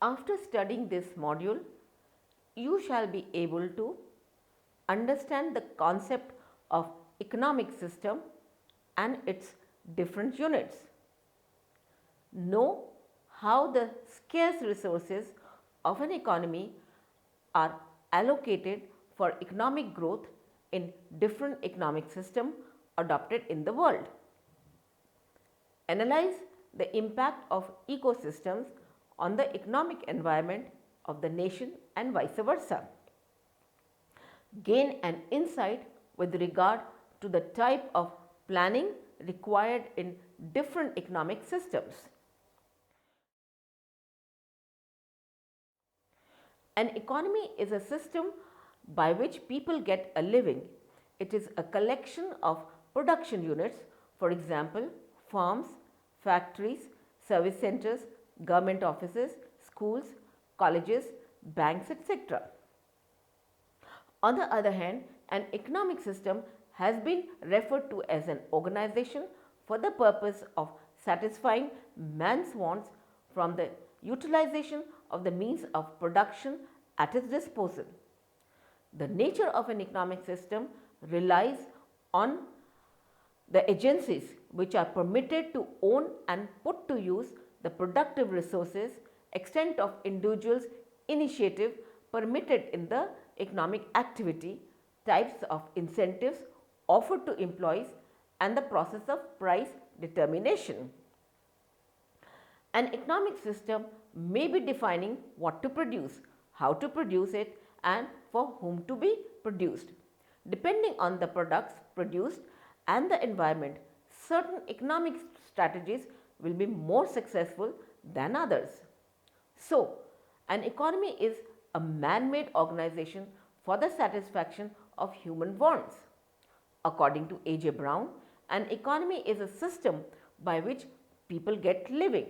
After studying this module, you shall be able to understand the concept of economic system and its different units. Know how the scarce resources of an economy are allocated for economic growth in different economic systems adopted in the world. Analyze the impact of ecosystems on the economic environment of the nation and vice versa. Gain an insight with regard to the type of planning required in different economic systems. An economy is a system by which people get a living. It is a collection of production units, for example, farms, factories, service centers, government offices, schools, colleges, banks, etc. On the other hand, an economic system has been referred to as an organization for the purpose of satisfying man's wants from the utilization of the means of production at his disposal. The nature of an economic system relies on the agencies which are permitted to own and put to use the productive resources, extent of individuals' initiative permitted in the economic activity, types of incentives offered to employees, and the process of price determination. An economic system may be defining what to produce, how to produce it, and for whom to be produced. Depending on the products produced and the environment, certain economic strategies will be more successful than others. So, an economy is a man-made organization for the satisfaction of human wants. According to A.J. Brown, an economy is a system by which people get living.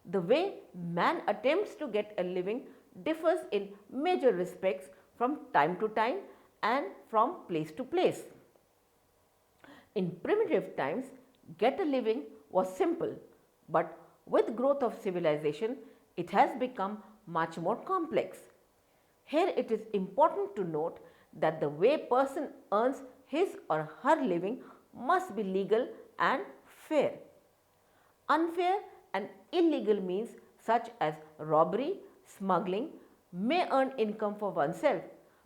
The way man attempts to get a living differs in major respects from time to time and from place to place. In primitive times, get a living was simple, but with growth of civilization, it has become much more complex. Here it is important to note that the way person earns his or her living must be legal and fair. Unfair and illegal means such as robbery, smuggling may earn income for oneself,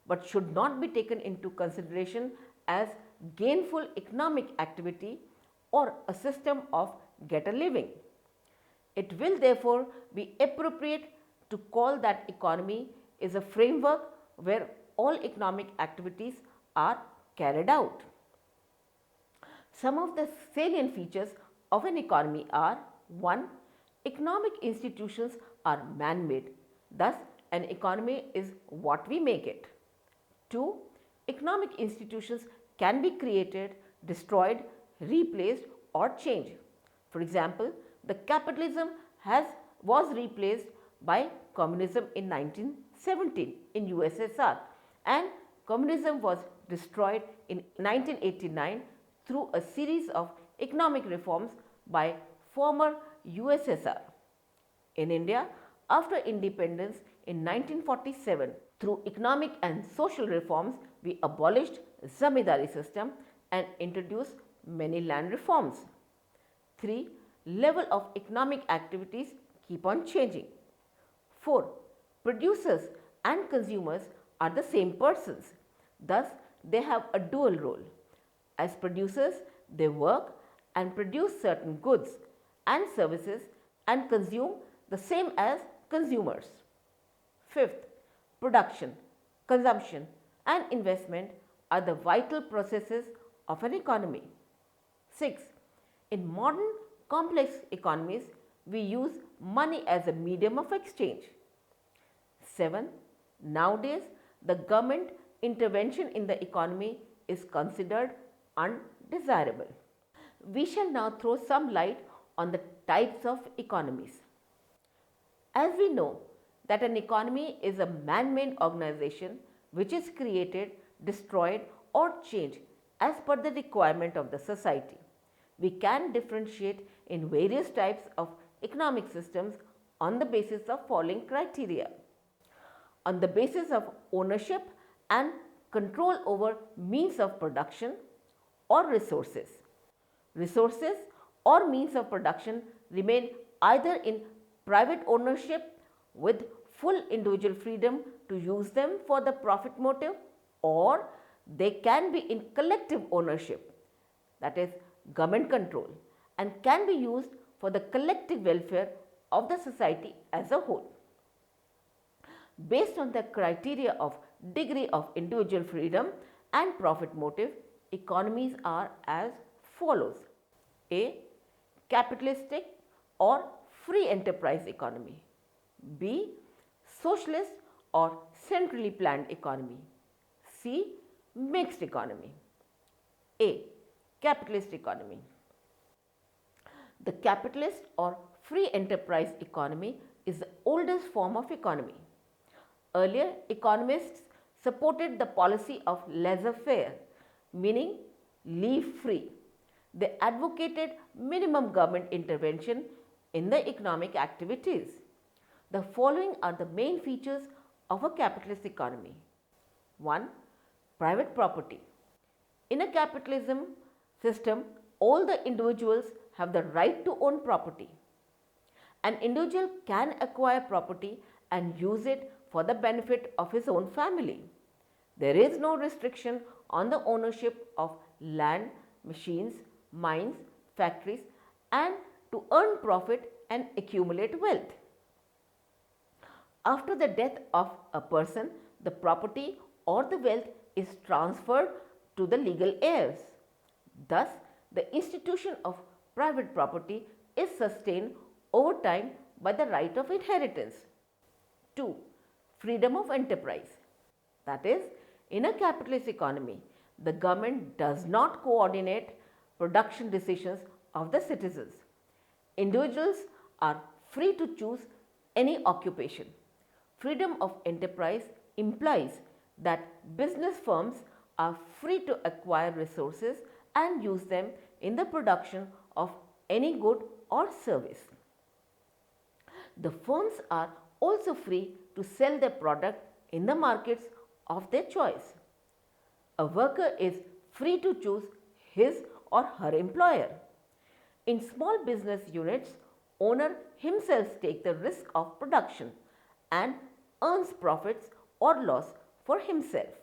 but should not be taken into consideration as gainful economic activity or a system of get a living. It will therefore be appropriate to call that economy is a framework where all economic activities are carried out. Some of the salient features of an economy are: 1. Economic institutions are man-made, thus an economy is what we make it. 2. Economic institutions can be created, destroyed, replaced or changed. For example, the capitalism was replaced by communism in 1917 in USSR, and communism was destroyed in 1989 through a series of economic reforms by former USSR. In India, after independence in 1947, through economic and social reforms, we abolished zamindari system and introduced many land reforms. 3. Level of economic activities keep on changing. 4. Producers and consumers are the same persons. Thus, they have a dual role. As producers, they work and produce certain goods and services and consume the same as consumers. 5th, production, consumption and investment are the vital processes of an economy. 6. In modern complex economies, we use money as a medium of exchange. 7. Nowadays, the government intervention in the economy is considered undesirable. We shall now throw some light on the types of economies. As we know that an economy is a man-made organization which is created, destroyed or changed as per the requirement of the society. We can differentiate in various types of economic systems on the basis of following criteria: on the basis of ownership and control over means of production or resources. Resources or means of production remain either in private ownership with full individual freedom to use them for the profit motive, or they can be in collective ownership, that is government control, and can be used for the collective welfare of the society as a whole. Based on the criteria of degree of individual freedom and profit motive, economies are as follows: A. Capitalistic or free enterprise economy. B. Socialist or centrally planned economy. C. Mixed economy. A. Capitalist economy. The capitalist or free enterprise economy is the oldest form of economy. Earlier, economists supported the policy of laissez-faire, meaning leave free. They advocated minimum government intervention in the economic activities. The following are the main features of a capitalist economy. 1. Private property. In a capitalism system, all the individuals have the right to own property. An individual can acquire property and use it for the benefit of his own family. There is no restriction on the ownership of land, machines, mines, factories, and to earn profit and accumulate wealth. After the death of a person, the property or the wealth is transferred to the legal heirs. Thus, the institution of private property is sustained over time by the right of inheritance. 2. Freedom of enterprise. That is, in a capitalist economy, the government does not coordinate production decisions of the citizens. Individuals are free to choose any occupation. Freedom of enterprise implies that business firms are free to acquire resources and use them in the production of any good or service. The firms are also free to sell their product in the markets of their choice. A worker is free to choose his or her employer. In small business units, owner himself takes the risk of production and earns profits or loss for himself.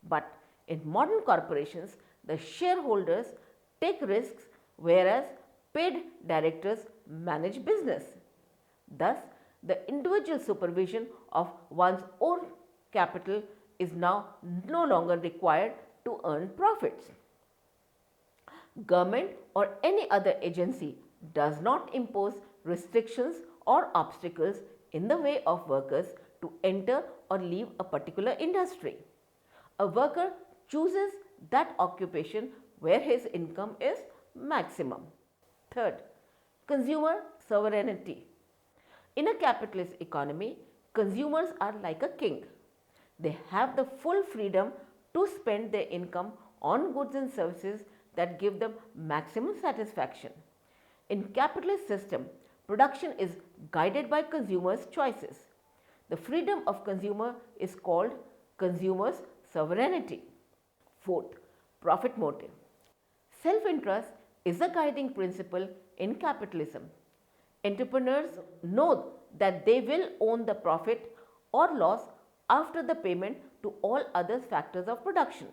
But in modern corporations, the shareholders take risks, whereas paid directors manage business. Thus, the individual supervision of one's own capital is now no longer required to earn profits. Government or any other agency does not impose restrictions or obstacles in the way of workers to enter or leave a particular industry. A worker chooses that occupation where his income is maximum. Third, consumer sovereignty. In a capitalist economy, consumers are like a king. They have the full freedom to spend their income on goods and services that give them maximum satisfaction. In capitalist system, production is guided by consumers' choices. The freedom of consumer is called consumer's sovereignty. Fourth, profit motive. Self-interest is a guiding principle in capitalism. Entrepreneurs know that they will own the profit or loss after the payment to all other factors of production.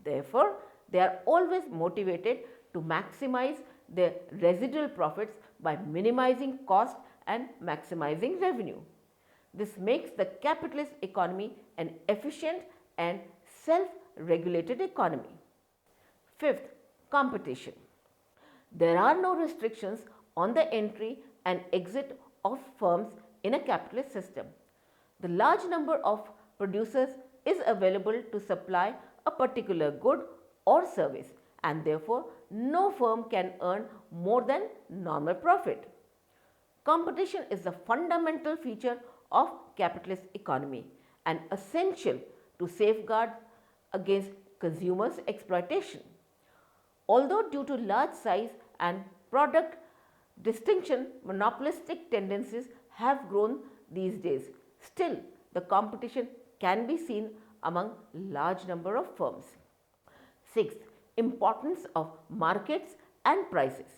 Therefore, they are always motivated to maximize their residual profits by minimizing cost and maximizing revenue. This makes the capitalist economy an efficient and self-regulated economy. Fifth, competition. There are no restrictions on the entry and exit of firms in a capitalist system. The large number of producers is available to supply a particular good or service, and therefore no firm can earn more than normal profit. Competition is a fundamental feature of capitalist economy and essential to safeguard against consumers' exploitation. Although due to large size and product distinction, monopolistic tendencies have grown these days. Still, the competition can be seen among large number of firms. Sixth, importance of markets and prices.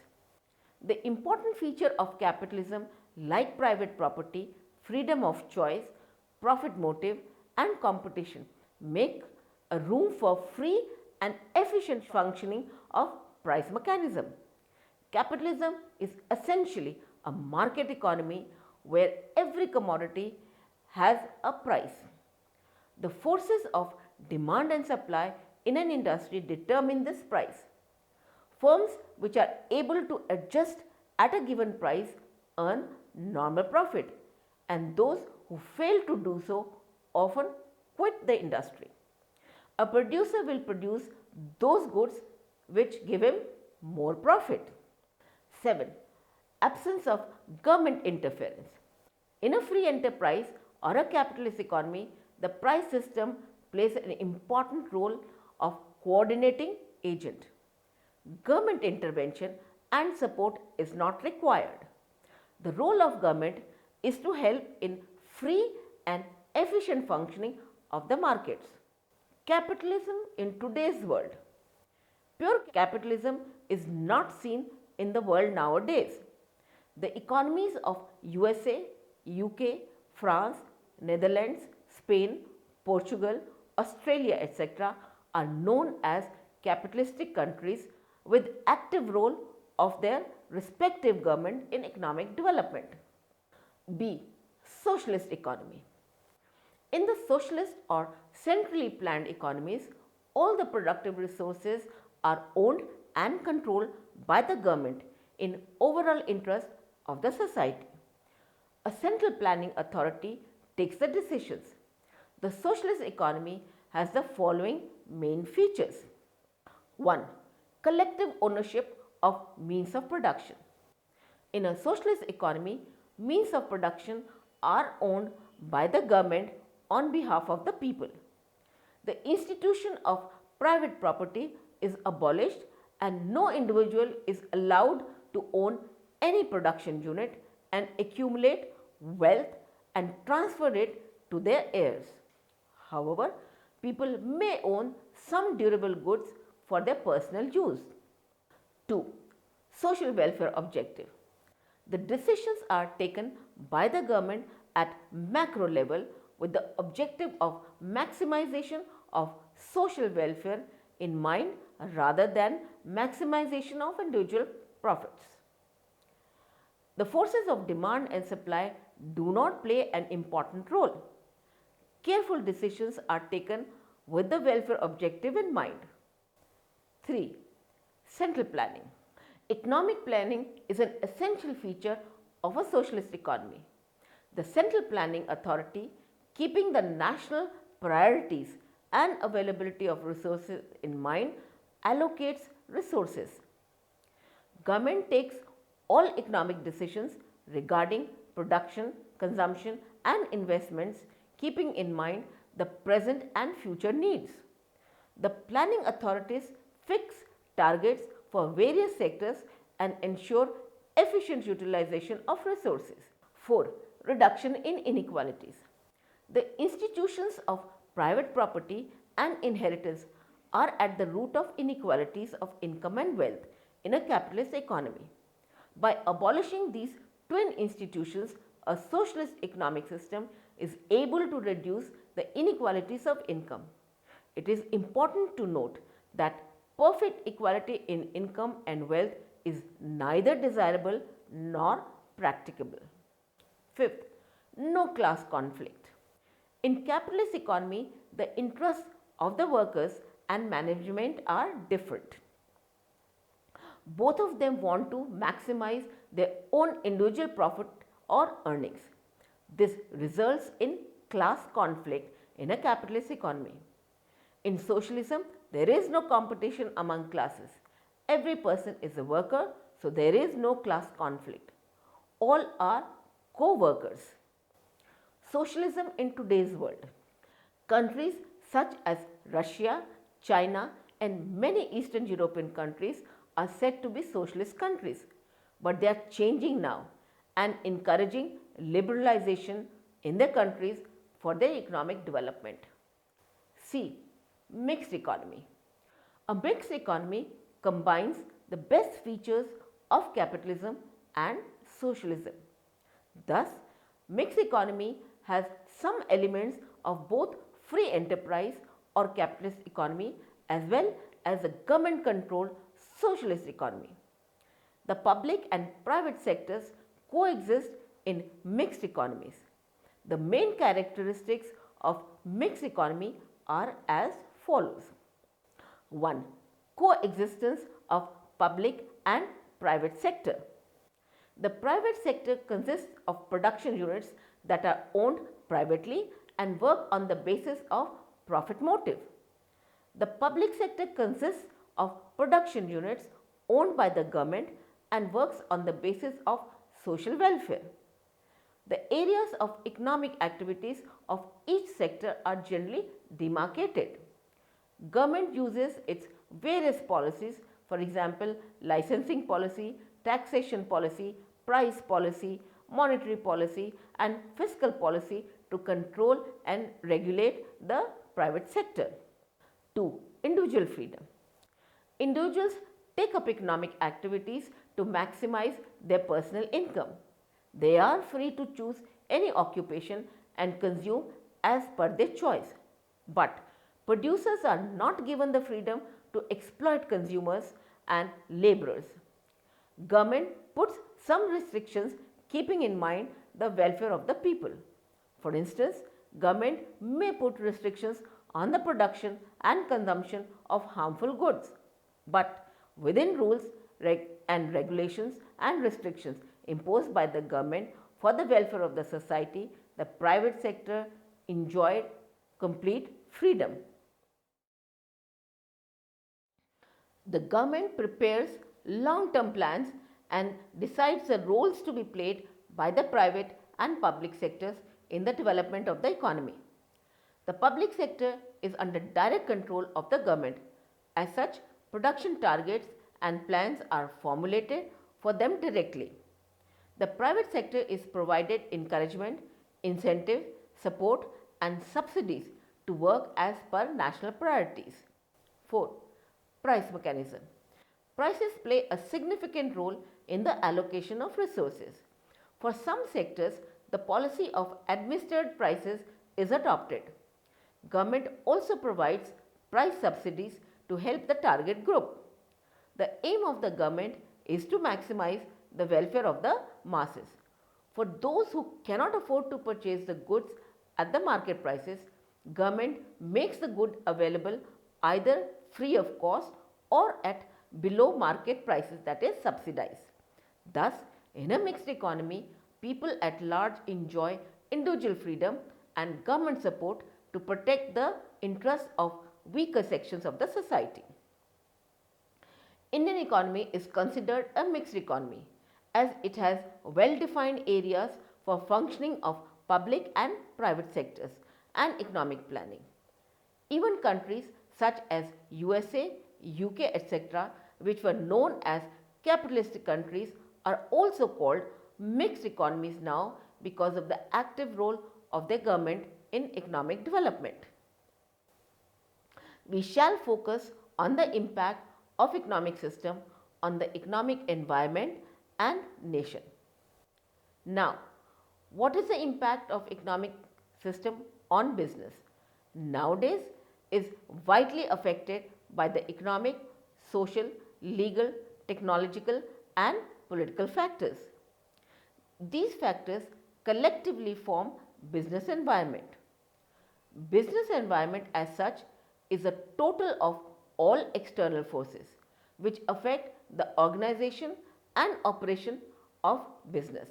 The important feature of capitalism, like private property, freedom of choice, profit motive and competition, make a room for free and efficient functioning of price mechanism. Capitalism is essentially a market economy where every commodity has a price. The forces of demand and supply in an industry determine this price. Firms which are able to adjust at a given price earn normal profit, and those who fail to do so often quit the industry. A producer will produce those goods which give him more profit. 7. Absence of government interference. In a free enterprise or a capitalist economy, the price system plays an important role of coordinating agent. Government intervention and support is not required. The role of government is to help in free and efficient functioning of the markets. Capitalism in today's world. Pure capitalism is not seen in the world nowadays. The economies of USA, UK, France, Netherlands, Spain, Portugal, Australia, etc. are known as capitalistic countries with active role of their respective government in economic development. B. Socialist economy. In the socialist or centrally planned economies, all the productive resources are owned and controlled by the government in overall interest of the society. A central planning authority takes the decisions. The socialist economy has the following main features. 1. Collective ownership of means of production. In a socialist economy, means of production are owned by the government on behalf of the people. The institution of private property is abolished and no individual is allowed to own any production unit and accumulate wealth and transfer it to their heirs. However, people may own some durable goods for their personal use. 2. Social welfare objective. The decisions are taken by the government at macro level with the objective of maximization of social welfare in mind rather than maximization of individual profits. The forces of demand and supply do not play an important role. Careful decisions are taken with the welfare objective in mind. 3. Central planning. Economic planning is an essential feature of a socialist economy. The central planning authority, keeping the national priorities and availability of resources in mind, allocates resources. Government takes all economic decisions regarding production, consumption and investments, keeping in mind the present and future needs. The planning authorities fix targets for various sectors and ensure efficient utilization of resources. 4. Reduction in inequalities. The institutions of private property and inheritance are at the root of inequalities of income and wealth in a capitalist economy. By abolishing these twin institutions, a socialist economic system is able to reduce the inequalities of income. It is important to note that perfect equality in income and wealth is neither desirable nor practicable. 5th, no class conflict. In capitalist economy, the interests of the workers and management are different. Both of them want to maximize their own individual profit or earnings. This results in class conflict in a capitalist economy. In socialism, there is no competition among classes. Every person is a worker, so there is no class conflict. All are co-workers. Socialism in today's world. Countries such as Russia, China and many Eastern European countries are said to be socialist countries, but they are changing now and encouraging liberalization in their countries for their economic development. C. Mixed economy. A mixed economy combines the best features of capitalism and socialism. Thus, mixed economy has some elements of both free enterprise or capitalist economy as well as a government controlled socialist economy. The public and private sectors coexist in mixed economies. The main characteristics of mixed economy are as follows. 1. Coexistence of public and private sector. The private sector consists of production units that are owned privately and work on the basis of profit motive. The public sector consists of production units owned by the government and works on the basis of social welfare. The areas of economic activities of each sector are generally demarcated. Government uses its various policies, for example, licensing policy, taxation policy, price policy, monetary policy and fiscal policy to control and regulate the private sector. 2. Individual freedom. Individuals take up economic activities to maximize their personal income. They are free to choose any occupation and consume as per their choice. But producers are not given the freedom to exploit consumers and laborers. Government puts some restrictions keeping in mind the welfare of the people. For instance, government may put restrictions on the production and consumption of harmful goods, but within rules and regulations and restrictions imposed by the government for the welfare of the society, the private sector enjoyed complete freedom. The government prepares long-term plans and decides the roles to be played by the private and public sectors in the development of the economy. The public sector is under direct control of the government. As such, production targets and plans are formulated for them directly. The private sector is provided encouragement, incentive, support and subsidies to work as per national priorities. 4. Price mechanism. Prices play a significant role in the allocation of resources. For some sectors, the policy of administered prices is adopted. Government also provides price subsidies to help the target group. The aim of the government is to maximize the welfare of the masses. For those who cannot afford to purchase the goods at the market prices, government makes the good available either free of cost or at below market prices, that is subsidized. Thus, in a mixed economy, people at large enjoy individual freedom and government support to protect the interests of weaker sections of the society. Indian economy is considered a mixed economy as it has well-defined areas for functioning of public and private sectors and economic planning. Even countries such as USA, UK, etc., which were known as capitalist countries, are also called mixed economies now because of the active role of their government in economic development. We shall focus on the impact of economic system on the economic environment and nation. Now, what is the impact of economic system on business? Nowadays is vitally affected by the economic, social, legal, technological and political factors. These factors collectively form business environment. Business environment as such is a total of all external forces which affect the organization and operation of business.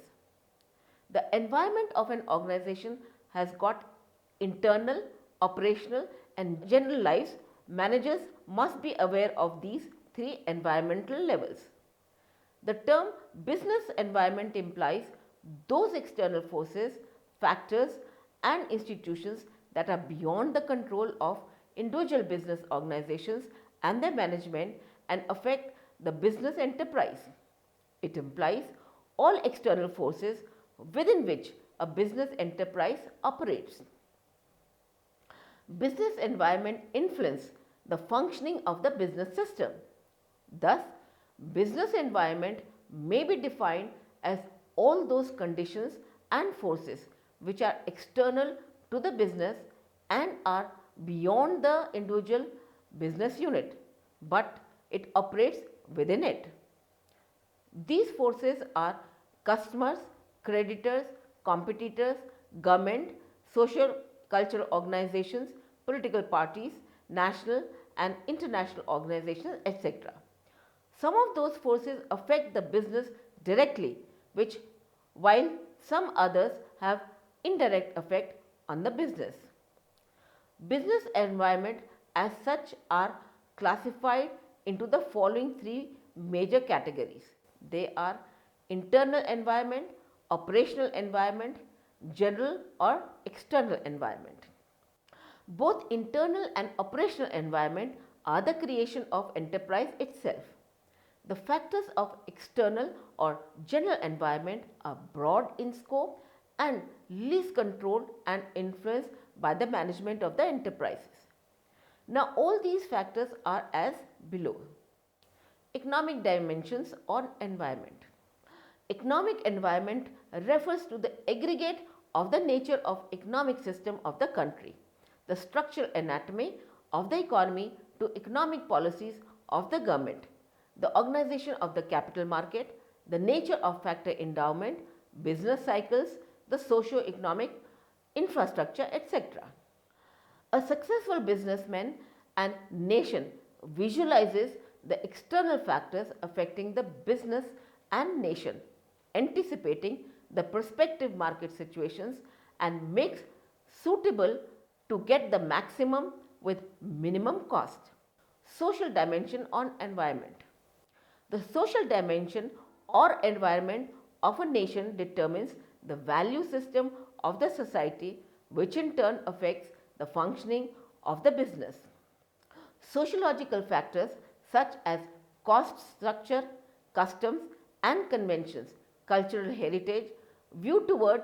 The environment of an organization has got internal, operational and general lives. Managers must be aware of these three environmental levels. The term business environment implies those external forces, factors and institutions that are beyond the control of individual business organizations and their management and affect the business enterprise. It implies all external forces within which a business enterprise operates. Business environment influence the functioning of the business system. Thus, business environment may be defined as all those conditions and forces which are external to the business and are beyond the individual business unit, but it operates within it. These forces are customers, creditors, competitors, government, social cultural organizations, political parties, national and international organizations, etc. Some of those forces affect the business directly, while some others have indirect effect on the business. Business environment as such are classified into the following three major categories. They are internal environment, operational environment, general or external environment. Both internal and operational environment are the creation of enterprise itself. The factors of external or general environment are broad in scope and least controlled and influenced by the management of the enterprises. Now, all these factors are as below. Economic dimensions on environment. Economic environment refers to the aggregate of the nature of economic system of the country, the structural anatomy of the economy to economic policies of the government, the organization of the capital market, the nature of factor endowment, business cycles, the socio-economic infrastructure, etc. A successful businessman and nation visualizes the external factors affecting the business and nation, anticipating the prospective market situations and makes suitable to get the maximum with minimum cost. Social dimension on environment. The social dimension or environment of a nation determines the value system of the society, which in turn affects the functioning of the business. Sociological factors such as cost structure, customs and conventions, cultural heritage, view towards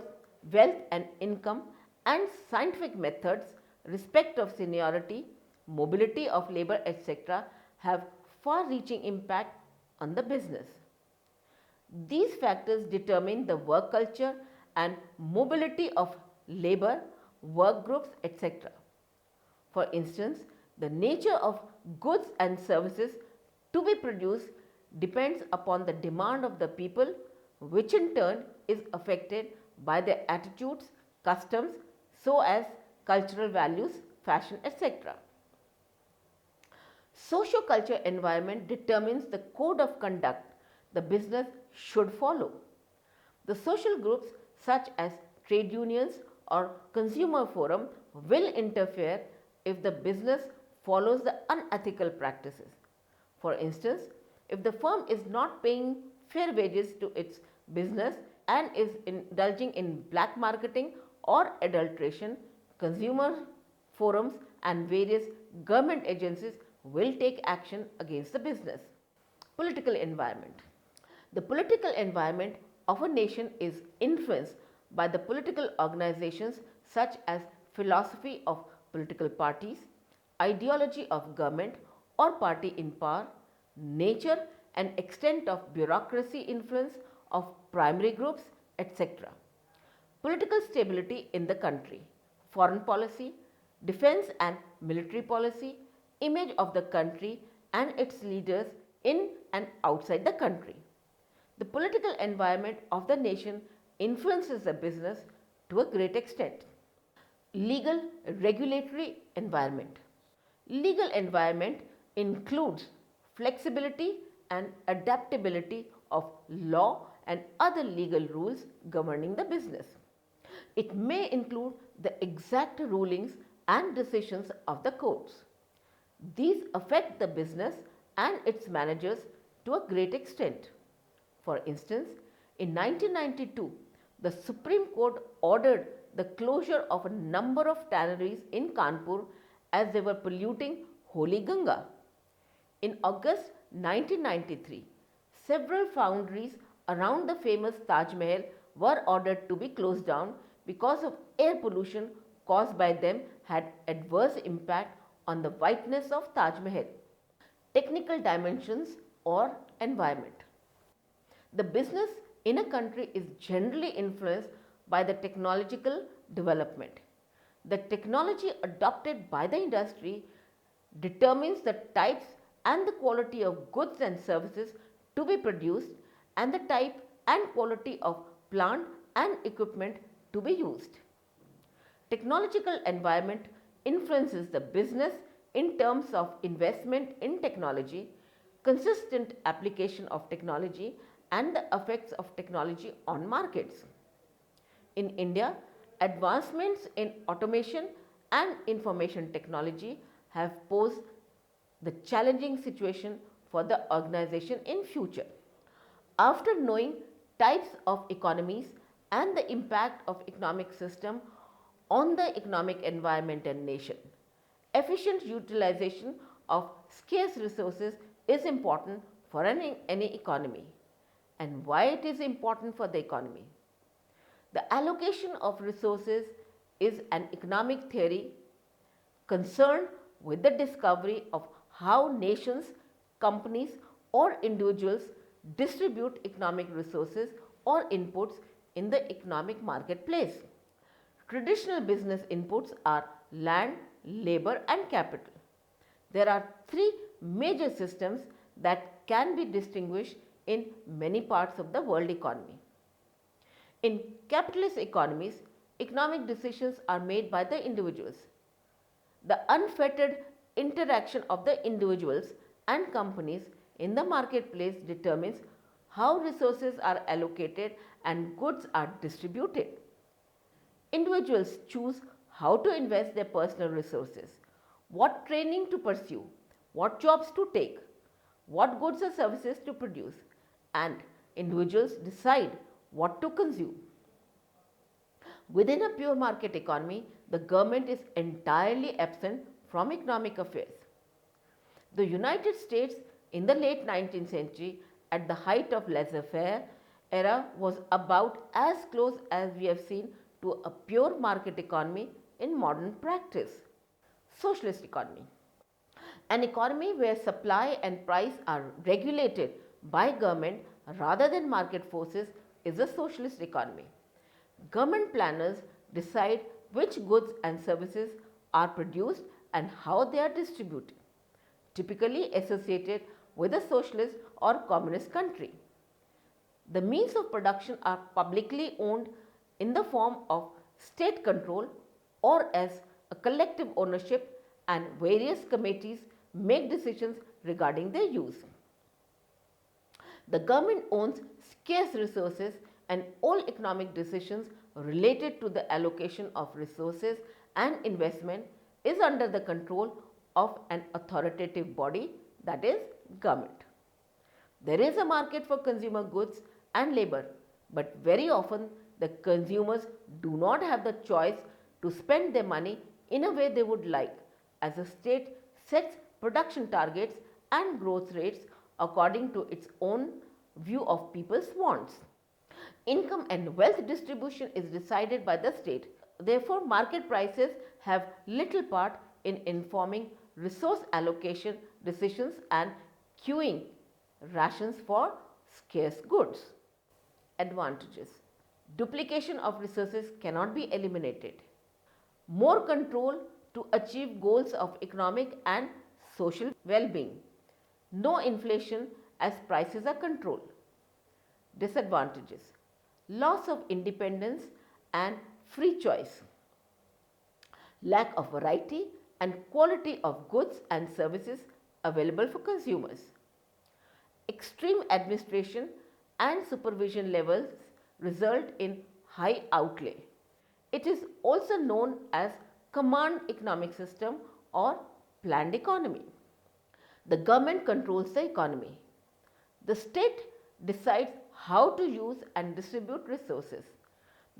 wealth and income, and scientific methods, respect of seniority, mobility of labor, etc., have far-reaching impact on the business. These factors determine the work culture and mobility of labor, work groups, etc. For instance, the nature of goods and services to be produced depends upon the demand of the people, which in turn is affected by their attitudes, customs, so as cultural values, fashion, etc. Socio-cultural environment determines the code of conduct the business should follow. The social groups such as trade unions or consumer forum will interfere if the business follows the unethical practices. For instance, if the firm is not paying fair wages to its business and is indulging in black marketing or adulteration, consumer forums and various government agencies will take action against the business. Political environment. The political environment of a nation is influenced by the political organizations such as philosophy of political parties, ideology of government or party in power, nature and extent of bureaucracy influence of primary groups, etc. Political stability in the country, foreign policy, defense and military policy, image of the country and its leaders in and outside the country. The political environment of the nation influences the business to a great extent. Legal regulatory environment. Legal environment includes flexibility and adaptability of law and other legal rules governing the business. It may include the exact rulings and decisions of the courts. These affect the business and its managers to a great extent. For instance, in 1992, the Supreme Court ordered the closure of a number of tanneries in Kanpur as they were polluting Holy Ganga. In August 1993, several foundries around the famous Taj Mahal were ordered to be closed down because of air pollution caused by them had adverse impact on the whiteness of Taj Mahal. Technical dimensions or environment. The business in a country is generally influenced by the technological development. The technology adopted by the industry determines the types and the quality of goods and services to be produced and the type and quality of plant and equipment to be used. Technological environment influences the business in terms of investment in technology, consistent application of technology and the effects of technology on markets. In India, advancements in automation and information technology have posed the challenging situation for the organization in future. After knowing types of economies and the impact of economic system on the economic environment and nation, efficient utilization of scarce resources is important for any economy. And why it is important for the economy? The allocation of resources is an economic theory concerned with the discovery of how nations, companies or individuals distribute economic resources or inputs in the economic marketplace. Traditional business inputs are land, labor and capital. There are three major systems that can be distinguished in many parts of the world economy. In capitalist economies, economic decisions are made by the individuals. The unfettered interaction of the individuals and companies in the marketplace determines how resources are allocated and goods are distributed. Individuals choose how to invest their personal resources, what training to pursue, what jobs to take, what goods or services to produce, and individuals decide what to consume. Within a pure market economy, the government is entirely absent from economic affairs. The United States in the late 19th century, at the height of laissez-faire era, was about as close as we have seen to a pure market economy in modern practice. Socialist economy. An economy where supply and price are regulated by government rather than market forces is a socialist economy. Government planners decide which goods and services are produced and how they are distributed, typically associated with a socialist or communist country. The means of production are publicly owned in the form of state control or as a collective ownership, and various committees make decisions regarding their use. The government owns scarce resources and all economic decisions related to the allocation of resources and investment is under the control of an authoritative body, that is government. There is a market for consumer goods and labor, but very often the consumers do not have the choice to spend their money in a way they would like, as the state sets production targets and growth rates according to its own view of people's wants. Income and wealth distribution is decided by the state. Therefore, market prices have little part in informing resource allocation decisions and queuing rations for scarce goods. Advantages. Duplication of resources cannot be eliminated. More control to achieve goals of economic and social well-being. No inflation as prices are controlled. Disadvantages. Loss of independence and free choice. Lack of variety and quality of goods and services available for consumers. Extreme administration and supervision levels result in high outlay. It is also known as command economic system or planned economy. The government controls the economy. The state decides how to use and distribute resources.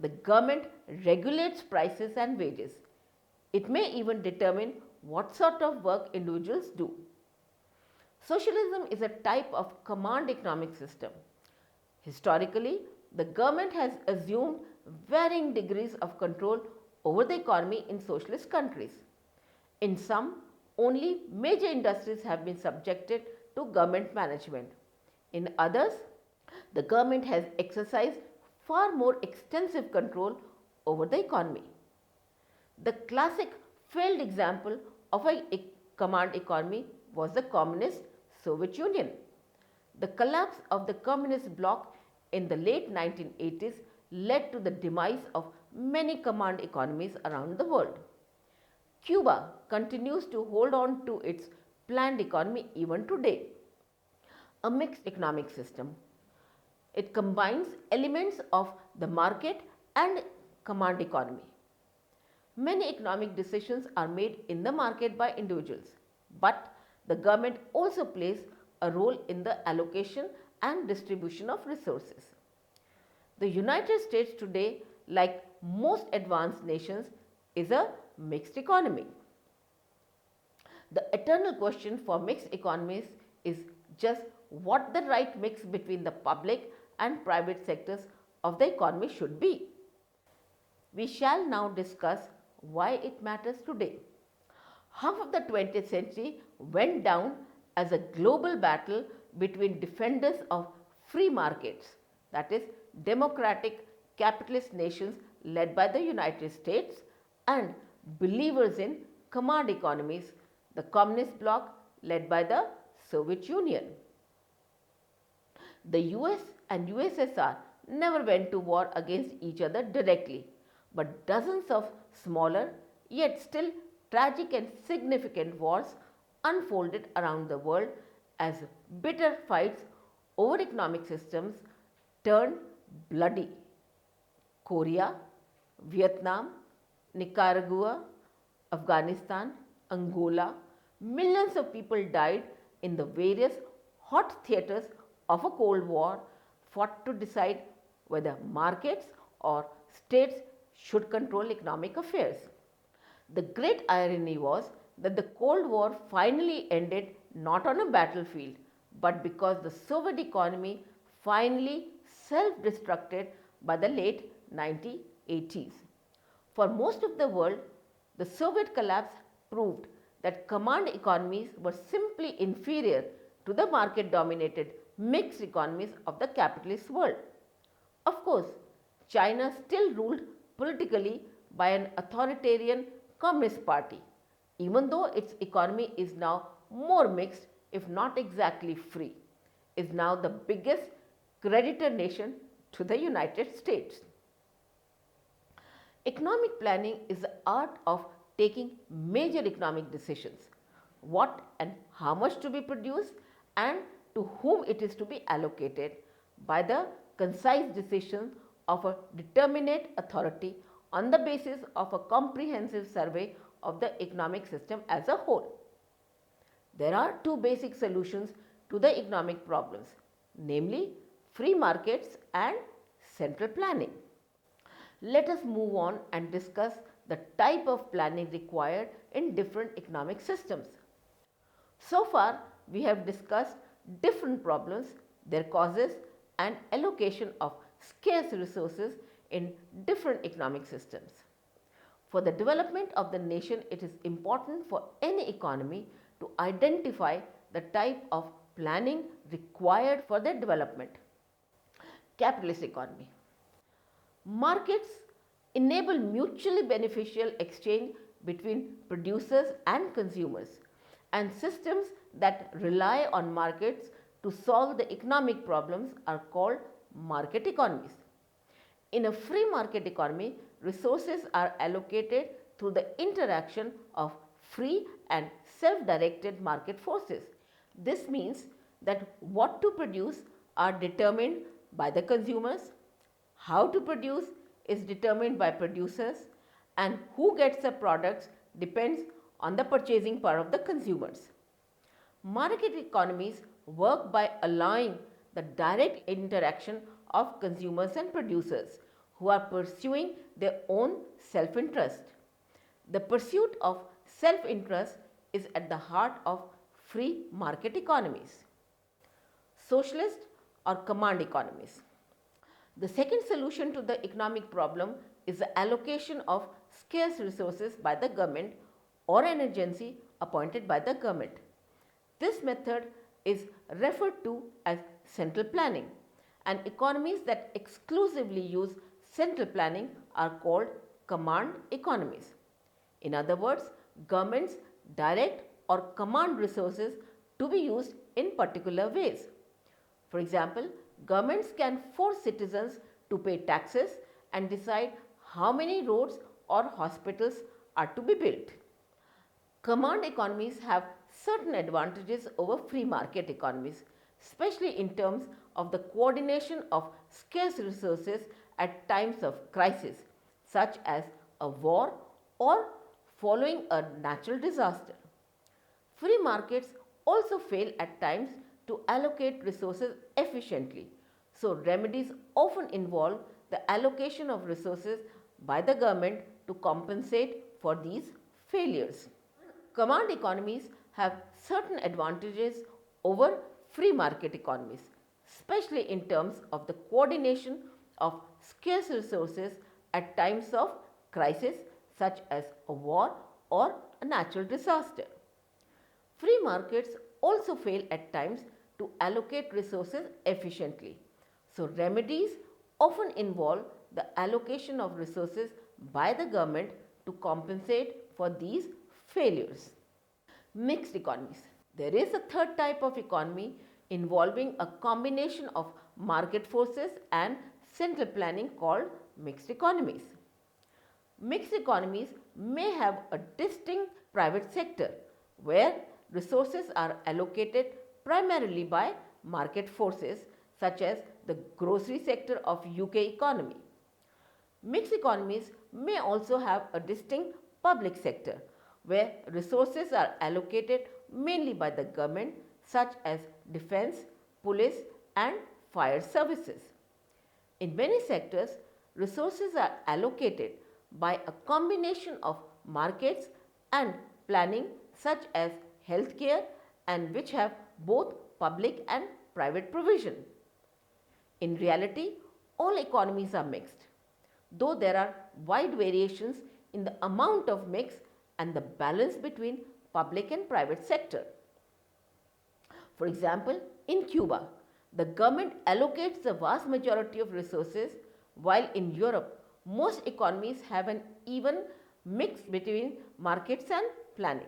The government regulates prices and wages. It may even determine what sort of work individuals do. Socialism is a type of command economic system. Historically, The government has assumed varying degrees of control over the economy in socialist countries. In some, only major industries have been subjected to government management. In others, the government has exercised far more extensive control over the economy. The classic failed example of a command economy was the communist Soviet Union. The collapse of the communist bloc in the late 1980s led to the demise of many command economies around the world. Cuba continues to hold on to its planned economy even today, a mixed economic system. It combines elements of the market and command economy. Many economic decisions are made in the market by individuals, but the government also plays a role in the allocation and distribution of resources. The United States today, like most advanced nations, is a mixed economy. The eternal question for mixed economies is just what the right mix between the public and private sectors of the economy should be. We shall now discuss why it matters today. Half of the 20th century went down as a global battle between defenders of free markets, that is, democratic capitalist nations led by the United States, and believers in command economies, the communist bloc led by the Soviet Union. The US and USSR never went to war against each other directly, but dozens of smaller yet still tragic and significant wars unfolded around the world as bitter fights over economic systems turned bloody. Korea, Vietnam, Nicaragua, Afghanistan, Angola, millions of people died in the various hot theatres of a Cold War fought to decide whether markets or states should control economic affairs. The great irony was that the Cold War finally ended not on a battlefield, but because the Soviet economy finally self-destructed by the late 1980s. For most of the world, the Soviet collapse proved that command economies were simply inferior to the market-dominated mixed economies of the capitalist world. Of course, China still ruled politically by an authoritarian Communist Party, even though its economy is now more mixed, if not exactly free, is now the biggest creditor nation to the United States. Economic planning is the art of taking major economic decisions, what and how much to be produced and to whom it is to be allocated by the concise decision of a determinate authority on the basis of a comprehensive survey of the economic system as a whole. There are two basic solutions to the economic problems, namely free markets and central planning. Let us move on and discuss the type of planning required in different economic systems. So far, we have discussed different problems, their causes, and allocation of scarce resources in different economic systems. For the development of the nation, it is important for any economy to identify the type of planning required for their development. Capitalist economy. Markets enable mutually beneficial exchange between producers and consumers, and systems that rely on markets to solve the economic problems are called market economies. In a free market economy, resources are allocated through the interaction of free and self-directed market forces. This means that what to produce are determined by the consumers, how to produce is determined by producers, and who gets the products depends on the purchasing power of the consumers. Market economies work by allowing the direct interaction of consumers and producers who are pursuing their own self-interest. The pursuit of self-interest is at the heart of free market economies. Socialist or command economies. The second solution to the economic problem is the allocation of scarce resources by the government or an agency appointed by the government. This method is referred to as central planning, and economies that exclusively use central planning are called command economies. In other words, governments direct or command resources to be used in particular ways. For example, governments can force citizens to pay taxes and decide how many roads or hospitals are to be built. Command economies have certain advantages over free market economies, especially in terms of the coordination of scarce resources at times of crisis, such as a war or following a natural disaster. Free markets also fail at times to allocate resources efficiently, so remedies often involve the allocation of resources by the government to compensate for these failures. Command economies have certain advantages over free market economies, especially in terms of the coordination of scarce resources at times of crisis such as a war or a natural disaster. Free markets also fail at times to allocate resources efficiently. So, remedies often involve the allocation of resources by the government to compensate for these failures. Mixed economies. There is a third type of economy involving a combination of market forces and central planning called mixed economies. Mixed economies may have a distinct private sector where resources are allocated primarily by market forces such as the grocery sector of UK economy. Mixed economies may also have a distinct public sector where resources are allocated mainly by the government such as defense, police and fire services. In many sectors, resources are allocated by a combination of markets and planning such as healthcare and which have both public and private provision. In reality, all economies are mixed, though there are wide variations in the amount of mix and the balance between public and private sector. For example, in Cuba, the government allocates the vast majority of resources, while in Europe, most economies have an even mix between markets and planning.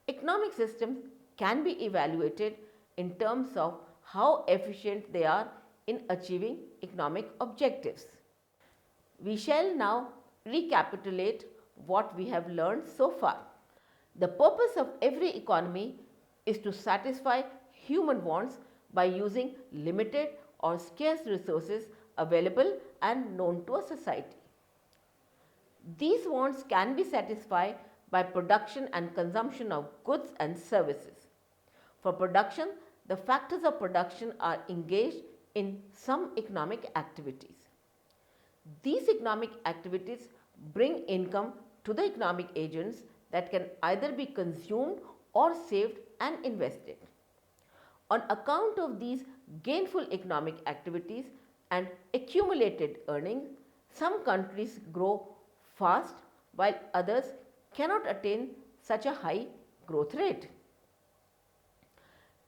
Economic systems can be evaluated in terms of how efficient they are in achieving economic objectives. We shall now recapitulate what we have learned so far. The purpose of every economy is to satisfy human wants by using limited or scarce resources available and known to a society. These wants can be satisfied by production and consumption of goods and services. For production, the factors of production are engaged in some economic activities. These economic activities bring income to the economic agents that can either be consumed or saved and invested. On account of these gainful economic activities and accumulated earnings, some countries grow fast while others cannot attain such a high growth rate.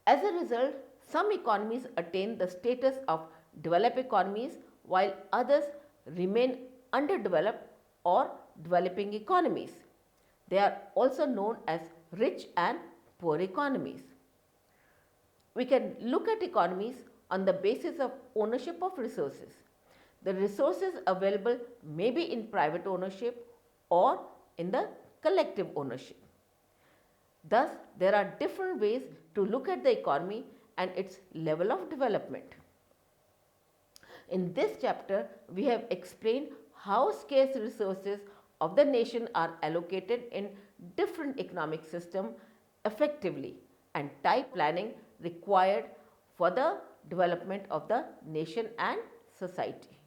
As a result, some economies attain the status of developed economies while others remain underdeveloped or developing economies. They are also known as rich and poor economies. We can look at economies on the basis of ownership of resources. The resources available may be in private ownership or in the collective ownership. Thus, there are different ways to look at the economy and its level of development. In this chapter, we have explained how scarce resources of the nation are allocated in different economic systems effectively and type planning required for the development of the nation and society.